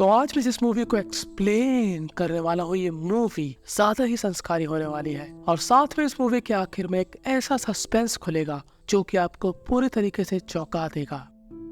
तो आज मैं जिस मूवी को एक्सप्लेन करने वाला हूँ, ये मूवी ज्यादा ही संस्कारी होने वाली है और साथ में इस मूवी के आखिर में एक ऐसा सस्पेंस खुलेगा जो कि आपको पूरी तरीके से चौंका देगा।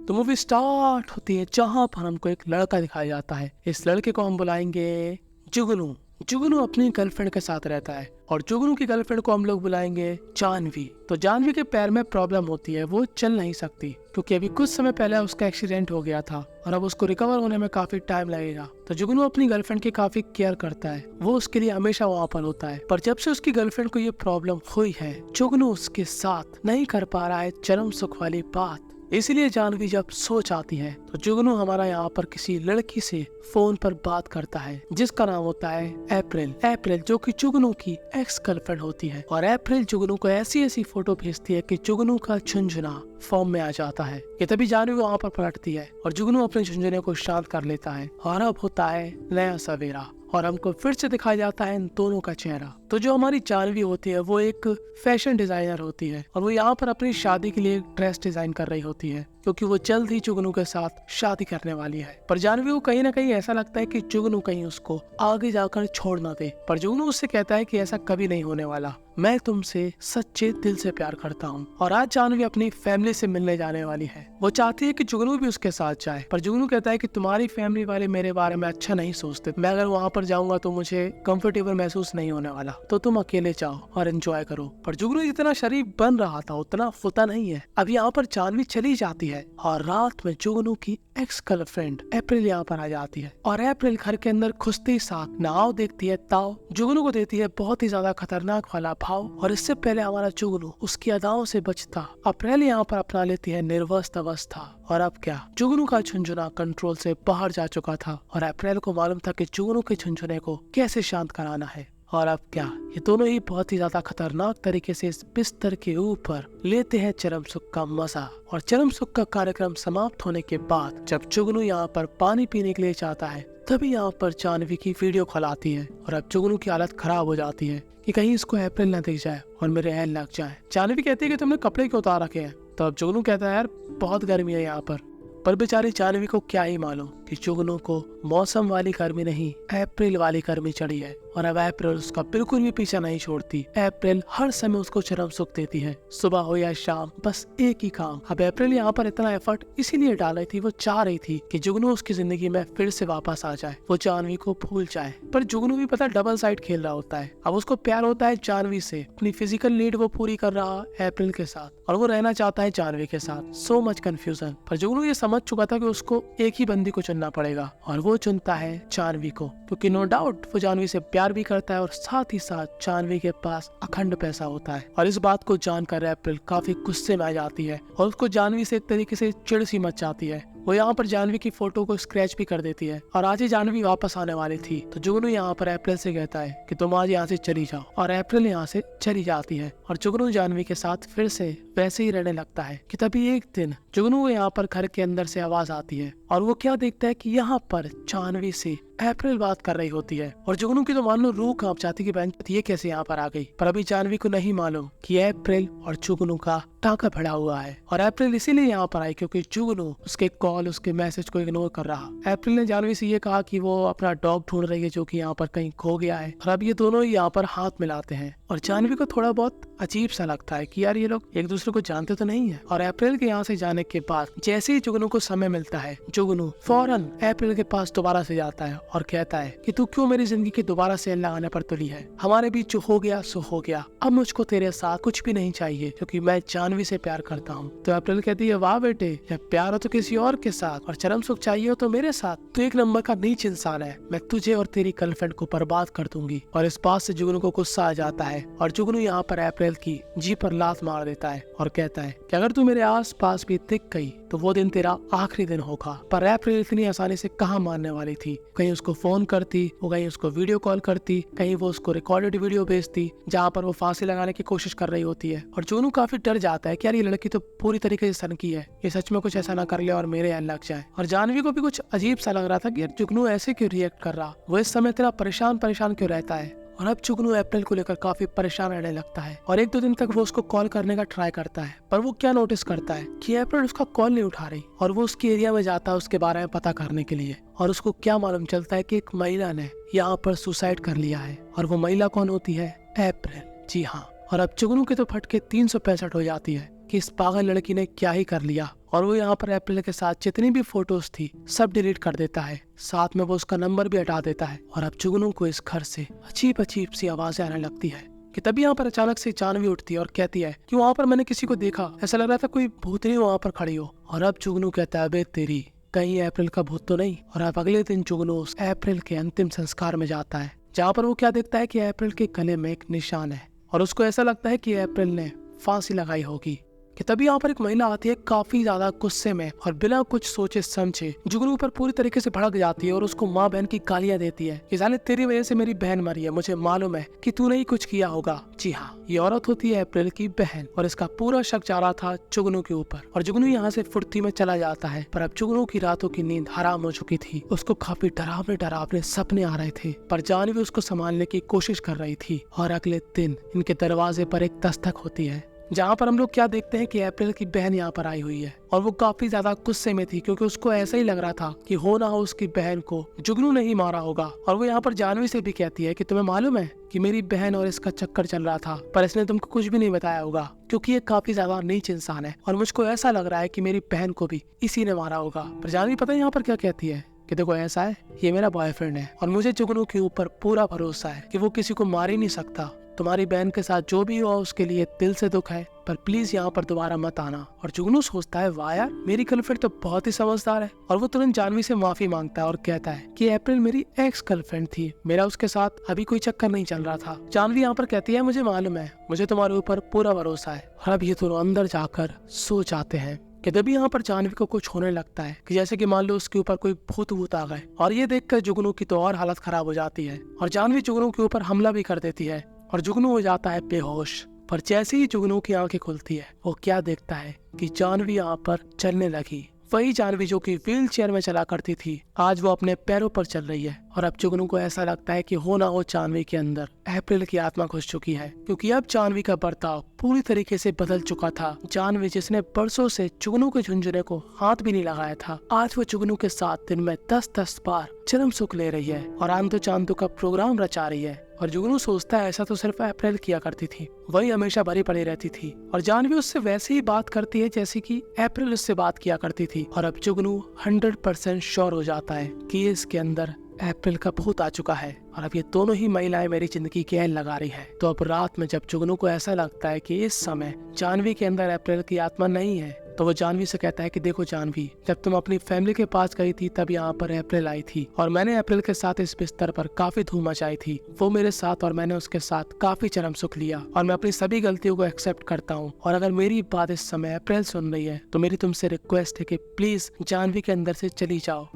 तो मूवी स्टार्ट होती है जहाँ पर हमको एक लड़का दिखाया जाता है। इस लड़के को हम बुलाएंगे जुगनू। जुगनू अपनी गर्लफ्रेंड के साथ रहता है और जुगनू की गर्लफ्रेंड को हम लोग बुलाएंगे जानवी। तो जानवी के पैर में प्रॉब्लम होती है, वो चल नहीं सकती क्योंकि अभी कुछ समय पहले उसका एक्सीडेंट हो गया था और अब उसको रिकवर होने में काफी टाइम लगेगा। तो जुगनू अपनी गर्लफ्रेंड की काफी केयर करता है, वो उसके लिए हमेशा वहाँ पर होता है। पर जब से उसकी गर्लफ्रेंड को ये प्रॉब्लम हुई है, जुगनू उसके साथ नहीं कर पा रहा है चरम सुख वाली बात। इसीलिए जानवी जब सो जाती है तो जुगनू हमारा यहाँ पर किसी लड़की से फोन पर बात करता है जिसका नाम होता है अप्रैल। अप्रैल जो कि जुगनू की एक्स गर्लफ्रेंड होती है और अप्रैल जुगनू को ऐसी ऐसी फोटो भेजती है कि जुगनू का झुंझुना फॉर्म में आ जाता है। ये तभी जानवी वहाँ पर पलटती है और जुगनू अपने झुंझुने को शांत कर लेता है और अब होता है नया सवेरा और हमको फिर से दिखाया जाता है इन दोनों का चेहरा। तो जो हमारी जानवी होती है वो एक फैशन डिजाइनर होती है और वो यहाँ पर अपनी शादी के लिए एक ड्रेस डिजाइन कर रही होती है क्योंकि वो जल्द ही जुगनू के साथ शादी करने वाली है। पर जानवी को कहीं ना कहीं ऐसा लगता है कि जुगनू कहीं उसको आगे जाकर छोड़ ना दे। पर जुगनू उससे कहता है कि ऐसा कभी नहीं होने वाला, मैं तुमसे सच्चे दिल से प्यार करता हूँ। और आज जानवी अपनी फैमिली से मिलने जाने वाली है। वो चाहती है कि जुगनू भी उसके साथ जाए, पर जुगनू कहता है कि तुम्हारी फैमिली वाले मेरे बारे में अच्छा नहीं सोचते, मैं अगर वहाँ पर जाऊंगा तो मुझे कंफर्टेबल महसूस नहीं होने वाला, तो तुम अकेले जाओ और एंजॉय करो। पर जुगनू जितना शरीफ बन रहा था उतना होता नहीं है। अब यहाँ पर जानवी चली जाती है और रात में जुगनू की एक्स गर्लफ्रेंड अप्रैल यहाँ पर आ जाती है और अप्रैल घर के अंदर घुसते ही साथ नाव देखती है। ताव जुगनू को देती है बहुत ही ज्यादा खतरनाक वाला भाव और इससे पहले हमारा जुगनू उसकी अदाओं से बचता अप्रैल यहाँ पर अपना लेती है निर्वस्त अवस्था। और अब क्या, जुगनू का झुंझुना कंट्रोल से बाहर जा चुका था और अप्रैल को मालूम था कि जुगनू के झुंझुने को कैसे शांत कराना है। और अब क्या, ये दोनों ही बहुत ही ज्यादा खतरनाक तरीके से इस बिस्तर के ऊपर लेते हैं चरम सुख का मजा। और चरम सुख का कार्यक्रम समाप्त होने के बाद जब जुगनू यहाँ पर पानी पीने के लिए चाहता है तभी यहाँ पर जानवी की वीडियो कॉल आती है और अब जुगनू की हालत खराब हो जाती है कि कहीं इसको अप्रैल न दिख जाए और मेरे एहन लग जाए। जानवी कहती है कि तुमने कपड़े क्यों उतार रखे हैं। तो अब जुगनू कहता है यार बहुत गर्मी है यहाँ पर बेचारी जानवी को क्या ही मालूम कि जुगनू को मौसम वाली गर्मी नहीं अप्रैल वाली गर्मी चढ़ी है और अब अप्रैल उसका बिल्कुल भी पीछा नहीं छोड़ती। अप्रैल हर समय उसको चरम सुख देती है, सुबह हो या शाम, बस एक ही काम। अब अप्रैल यहाँ पर इतना एफर्ट इसीलिए डाल रही थी, वो चाह रही थी कि जुगनू उसकी जिंदगी में फिर से वापस आ जाए, वो जानवी को भूल जाए। पर जुगनू भी पता डबल साइड खेल रहा होता है। अब उसको प्यार होता है जानवी से, अपनी फिजिकल नीड वो पूरी कर रहा है अप्रैल के साथ और वो रहना चाहता है जानवी के साथ। So much confusion. पर जुगनू ये समझ चुका था कि उसको एक ही बंदी को चुनना पड़ेगा और वो चुनता है जानवी को, क्योंकि नो डाउट वो जानवी से प्यार भी करता है और साथ ही साथ जानवी के पास अखंड पैसा होता है। और इस बात को जानकर अप्रैल काफी गुस्से में आ जाती है और उसको जानवी से एक तरीके से चिढ़ सी मच जाती है। वो यहाँ पर जानवी की फोटो को स्क्रैच भी कर देती है और आज ही जानवी वापस आने वाली थी। तो जुगनू यहाँ पर अप्रैल से कहता है कि तुम आज यहाँ से चली जाओ और अप्रैल यहाँ से चली जाती है और जुगनू जानवी के साथ फिर से वैसे ही रहने लगता है। कि तभी एक दिन जुगनू को यहाँ पर घर के अंदर से आवाज आती है और वो क्या देखता है कि यहाँ पर जानवी से अप्रैल बात कर रही होती है और जुगनू की तो मान लो रूह कांप जाती कि बहन ये कैसे यहाँ पर आ गई। पर अभी जानवी को नहीं मालूम कि अप्रैल और जुगनू का टाका भिड़ा हुआ है और अप्रैल इसीलिए यहाँ पर आई क्योंकि जुगनू उसके कॉल उसके मैसेज को इग्नोर कर रहा। अप्रैल ने जानवी से ये कहा कि वो अपना डॉग ढूंढ रही है जो कि यहाँ पर कहीं खो गया है और अब ये दोनों ही यहाँ पर हाथ मिलाते हैं और जानवी को थोड़ा बहुत अजीब सा लगता है कि यार ये लोग एक दूसरे को जानते तो नहीं है। और अप्रैल के यहाँ से जाने के बाद जैसे ही जुगनू को समय मिलता है जुगनू फौरन अप्रैल के पास दोबारा से जाता है और कहता है कि तू क्यों मेरी जिंदगी के दोबारा से लगाने पर तुली है। हमारे बीच जो हो गया सो हो गया, अब मुझको तेरे साथ कुछ भी नहीं चाहिए क्योंकि मैं जानवी से प्यार करता हूँ। तो अप्रैल कहती है वाह बेटे, या प्यार हो तो किसी और के साथ और चरम सुख चाहिए हो तो मेरे साथ। तू एक नंबर का नीच इंसान है, मैं तुझे और तेरी गर्लफ्रेंड को बर्बाद कर दूंगी। और इस बात से जुगनू को गुस्सा आ जाता है और जुगनू यहाँ पर अप्रैल की जी पर लात मार देता है और कहता है कि अगर तू मेरे आस पास भी दिख गई तो वो दिन तेरा आखिरी दिन होगा। पर अप्रैल इतनी आसानी से कहाँ मानने वाली थी। कहीं उसको फोन करती, वो कहीं उसको वीडियो कॉल करती, कहीं वो उसको रिकॉर्डेड वीडियो भेजती जहाँ पर वो फांसी लगाने की कोशिश कर रही होती है। और जुगनू काफी डर जाता है कि यार ये लड़की तो पूरी तरीके से सनकी है, ये सच में कुछ ऐसा ना कर ले और मेरे यहाँ लग जाए। और जानवी को भी कुछ अजीब सा लग रहा था कि यार जुगनू ऐसे क्यों रिएक्ट कर रहा, वो इस समय इतना परेशान क्यों रहता है। और अब जुगनू अप्रैल को लेकर काफी परेशान रहने लगता है और 1-2 दिन तक वो उसको कॉल करने का ट्राई करता है, पर वो क्या नोटिस करता है कि अप्रैल उसका कॉल नहीं उठा रही और वो उसके एरिया में जाता है उसके बारे में पता करने के लिए। और उसको क्या मालूम चलता है कि एक महिला ने यहाँ पर सुसाइड कर लिया है। और वो महिला कौन होती है? अप्रैल। जी हाँ। और अब जुगनू के तो फटके 365 हो जाती है कि इस पागल लड़की ने क्या ही कर लिया। और वो यहाँ पर अप्रैल के साथ जितनी भी फोटोज थी सब डिलीट कर देता है, साथ में वो उसका नंबर भी हटा देता है। और अब जुगनू को इस घर से अजीब अजीब सी आवाजें आने लगती है कि तभी यहाँ पर अचानक से जानवी उठती है और कहती है कि वहाँ पर मैंने किसी को देखा, ऐसा लग रहा था कोई भूतनी वहाँ पर खड़ी हो। और अब जुगनू कहता है, बे तेरी, कहीं अप्रैल का भूत तो नहीं। और अब अगले दिन जुगनू उस अप्रैल के अंतिम संस्कार में जाता है, जहाँ पर वो क्या देखता है कि अप्रैल के गले में एक निशान है और उसको ऐसा लगता है कि अप्रैल ने फांसी लगाई होगी। कि तभी यहाँ पर एक महिला आती है काफी ज्यादा गुस्से में और बिना कुछ सोचे समझे जुगनू पर पूरी तरीके से भड़क जाती है और उसको माँ बहन की गालियां देती है कि साले तेरी वजह से मेरी बहन मरी है, मुझे मालूम है कि तूने ही कुछ किया होगा। जी हाँ, ये औरत होती है अप्रैल की बहन और इसका पूरा शक जा रहा था जुगनू के ऊपर। और जुगनू यहाँ से फुर्ती में चला जाता है, पर अब जुगनू की रातों की नींद हराम हो चुकी थी। उसको काफी डरावने डरावने सपने आ रहे थे, पर जानवी उसको संभालने की कोशिश कर रही थी। और अगले दिन इनके दरवाजे पर एक दस्तक होती है, जहाँ पर हम लोग क्या देखते हैं कि अप्रैल की बहन यहाँ पर आई हुई है और वो काफी ज्यादा गुस्से में थी क्योंकि उसको ऐसा ही लग रहा था कि हो ना हो उसकी बहन को जुगनू ने ही मारा होगा। और वो यहाँ पर जानवी से भी कहती है कि तुम्हें मालूम है कि मेरी बहन और इसका चक्कर चल रहा था, पर इसने तुमको कुछ भी नहीं बताया होगा क्योंकि ये काफी ज्यादा नीच इंसान है और मुझको ऐसा लग रहा है कि मेरी बहन को भी इसी ने मारा होगा। पर जानवी पता है यहाँ पर क्या कहती है कि देखो ऐसा है, ये मेरा बॉयफ्रेंड है और मुझे जुगनू के ऊपर पूरा भरोसा है कि वो किसी को मार ही नहीं सकता। तुम्हारी बहन के साथ जो भी हुआ उसके लिए दिल से दुख है, पर प्लीज यहाँ पर दोबारा मत आना। और जुगनू सोचता है, वाह यार, मेरी गर्लफ्रेंड तो बहुत ही समझदार है। और वो तुरंत जानवी से माफी मांगता है और कहता है कि अप्रैल मेरी एक्स गर्लफ्रेंड थी, मेरा उसके साथ अभी कोई चक्कर नहीं चल रहा था। जानवी यहाँ पर कहती है, मुझे मालूम है, मुझे तुम्हारे ऊपर पूरा भरोसा है। और अब ये दोनों अंदर जाकर सो जाते हैं कि तभी यहाँ पर जानवी को कुछ होने लगता है कि जैसे कि मान लो उसके ऊपर कोई भूत आ गए। और ये देखकर जुगनू की तो और हालत खराब हो जाती है और जानवी जुगनू के ऊपर हमला भी कर देती है और जुगनू हो जाता है बेहोश। पर जैसे ही जुगनू की आंखें खुलती है वो क्या देखता है कि जानवी यहाँ पर चलने लगी। वही जानवी जो कि व्हील चेयर में चला करती थी, आज वो अपने पैरों पर चल रही है। और अब जुगनू को ऐसा लगता है कि हो ना हो जानवी के अंदर अप्रैल की आत्मा घुस चुकी है, क्योंकि अब जानवी का बर्ताव पूरी तरीके से बदल चुका था। जानवी जिसने बरसों से जुगनू के झुंझुने को हाथ भी नहीं लगाया था, आज वो जुगनू के साथ दिन में 10-10 बार चरम सुख ले रही है और आंदो चांदो का प्रोग्राम रचा रही है। और जुगनू सोचता है ऐसा तो सिर्फ अप्रैल किया करती थी, वही हमेशा भरी पड़ी रहती थी और जानवी उससे वैसे ही बात करती है जैसे कि अप्रैल उससे बात किया करती थी। और अब जुगनू 100% श्योर हो जाता है कि इसके अंदर अप्रैल का भूत आ चुका है और अब ये दोनों ही महिलाएं मेरी जिंदगी की एन लगा रही है। तो अब रात में जब जुगनू को ऐसा लगता है कि इस समय जानवी के अंदर अप्रैल की आत्मा नहीं है, तो वो जानवी से कहता है कि देखो जानवी, जब तुम अपनी फैमिली के पास गई थी तब यहाँ पर अप्रैल आई थी और मैंने अप्रैल के साथ इस बिस्तर पर काफी धूम मचाई थी। वो मेरे साथ और मैंने उसके साथ काफी चरम सुख लिया और मैं अपनी सभी गलतियों को एक्सेप्ट करता हूँ। और अगर मेरी बात इस समय अप्रैल सुन रही है तो मेरी तुमसे रिक्वेस्ट है कि प्लीज जानवी के अंदर से चली जाओ।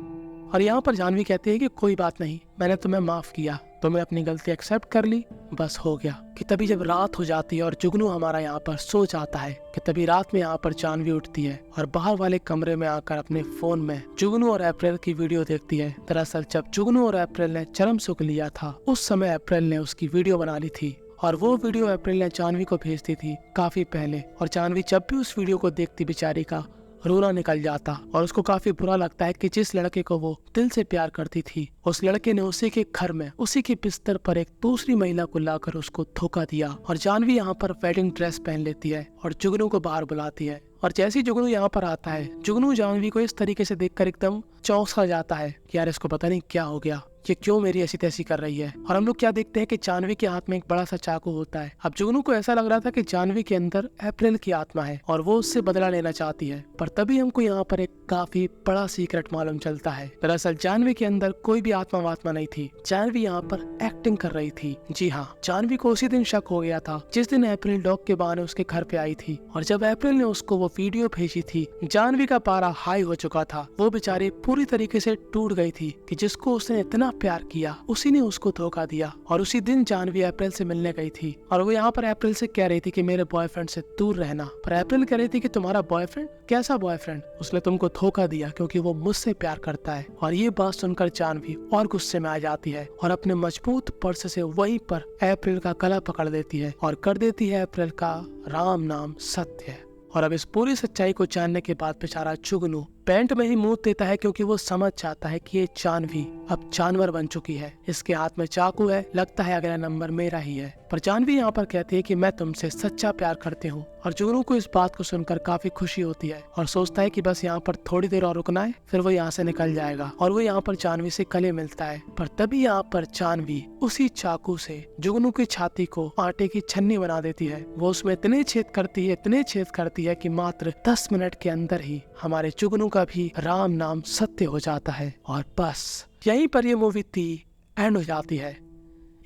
और यहाँ पर जानवी कहती है कि कोई बात नहीं, मैंने तुम्हें माफ किया, तुमने अपनी गलती एक्सेप्ट कर ली, बस हो गया। कि तभी जब रात हो जाती है और जुगनू हमारा यहाँ पर सो जाता है कि तभी रात में यहाँ पर जानवी उठती है और बाहर वाले कमरे में आकर अपने फोन में जुगनू और अप्रैल की वीडियो देखती है। दरअसल जब जुगनू और अप्रैल ने चरम सुख लिया था उस समय अप्रैल ने उसकी वीडियो बना ली थी और वो वीडियो अप्रैल ने जानवी को भेज दी थी काफी पहले। और जानवी जब भी उस वीडियो को देखती बेचारी का रोना निकल जाता और उसको काफी बुरा लगता है कि जिस लड़के को वो दिल से प्यार करती थी उस लड़के ने उसी के घर में उसी के बिस्तर पर एक दूसरी महिला को लाकर उसको धोखा दिया। और जानवी यहाँ पर वेडिंग ड्रेस पहन लेती है और जुगनू को बाहर बुलाती है। और जैसे ही जुगनू यहाँ पर आता है, जुगनू जानवी को इस तरीके से देखकर एकदम चौंक सा जाता है कि यार इसको पता नहीं क्या हो गया, ये क्यों मेरी ऐसी तैसी कर रही है। और हम लोग क्या देखते हैं कि जानवी के हाथ में एक बड़ा सा चाकू होता है। अब जुगनू को ऐसा लग रहा था कि जानवी के अंदर अप्रैल की आत्मा है और वो उससे बदला लेना चाहती है, पर तभी हमको यहाँ पर एक काफी बड़ा सीक्रेट मालूम चलता है। दरअसल जानवी के अंदर कोई भी आत्मा वात्मा नहीं थी, जानवी यहाँ पर एक्टिंग कर रही थी। जी हाँ, जानवी को उसी दिन शक हो गया था जिस दिन अप्रैल डॉग के बहाने उसके घर पे आई गई थी। और जब अप्रैल ने उसको वो वीडियो भेजी थी, जानवी का पारा हाई हो चुका था। वो बेचारी पूरी तरीके से टूट गई थी कि जिसको उसने इतना प्यार किया उसी ने उसको धोखा दिया। और उसी दिन जानवी अप्रैल से मिलने गई थी और वो यहाँ पर अप्रैल से कह रही थी कि मेरे बॉयफ्रेंड से दूर रहना। पर अप्रैल कह रही थी कि तुम्हारा बॉयफ्रेंड? कैसा बॉयफ्रेंड? उसने तुमको धोखा दिया क्योंकि वो मुझसे प्यार करता है। और ये बात सुनकर जानवी और गुस्से में आ जाती है और अपने मजबूत पर्स से वहीं पर अप्रैल का गला पकड़ देती है और कर देती है अप्रैल का राम नाम सत्य। और अब इस पूरी सच्चाई को जानने के बाद बेचारा जुगनू पैंट में ही मुंह देता है क्योंकि वो समझ जाता है कि ये जानवी अब जानवर बन चुकी है। इसके हाथ में चाकू है, लगता है अगला नंबर मेरा ही है। पर जानवी यहाँ पर कहती है कि मैं तुमसे सच्चा प्यार करती हूँ। और जुगनू को इस बात को सुनकर काफी खुशी होती है और सोचता है कि बस यहाँ पर थोड़ी देर और रुकना है, फिर वो यहाँ से निकल जाएगा। और वो यहाँ पर जानवी से गले मिलता है। पर तभी यहाँ पर जानवी उसी चाकू से जुगनू की छाती को आटे की छन्नी बना देती है। वो उसमें इतने छेद करती है कि मात्र 10 मिनट के अंदर ही हमारे जुगनू का भी राम नाम सत्य हो जाता है। और बस यहीं पर ये मूवी थी एंड हो जाती है।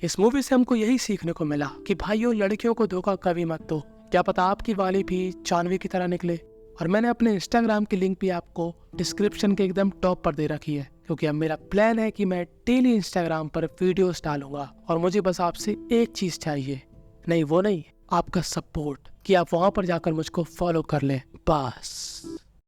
इस मूवी से हमको यही सीखने को मिला कि भाइयों, लड़कियों को धोखा कभी मत दो। क्या पता आपकी वाली भी जानवी की तरह निकले। और मैंने अपने इंस्टाग्राम की लिंक भी आपको डिस्क्रिप्शन के एकदम टॉप पर दे रखी है, क्योंकि अब मेरा प्लान है कि मैं डेली इंस्टाग्राम पर वीडियोस डालूंगा। और मुझे बस आपसे एक चीज चाहिए, नहीं आपका सपोर्ट, कि आप वहां पर जाकर मुझको फॉलो कर लें बस।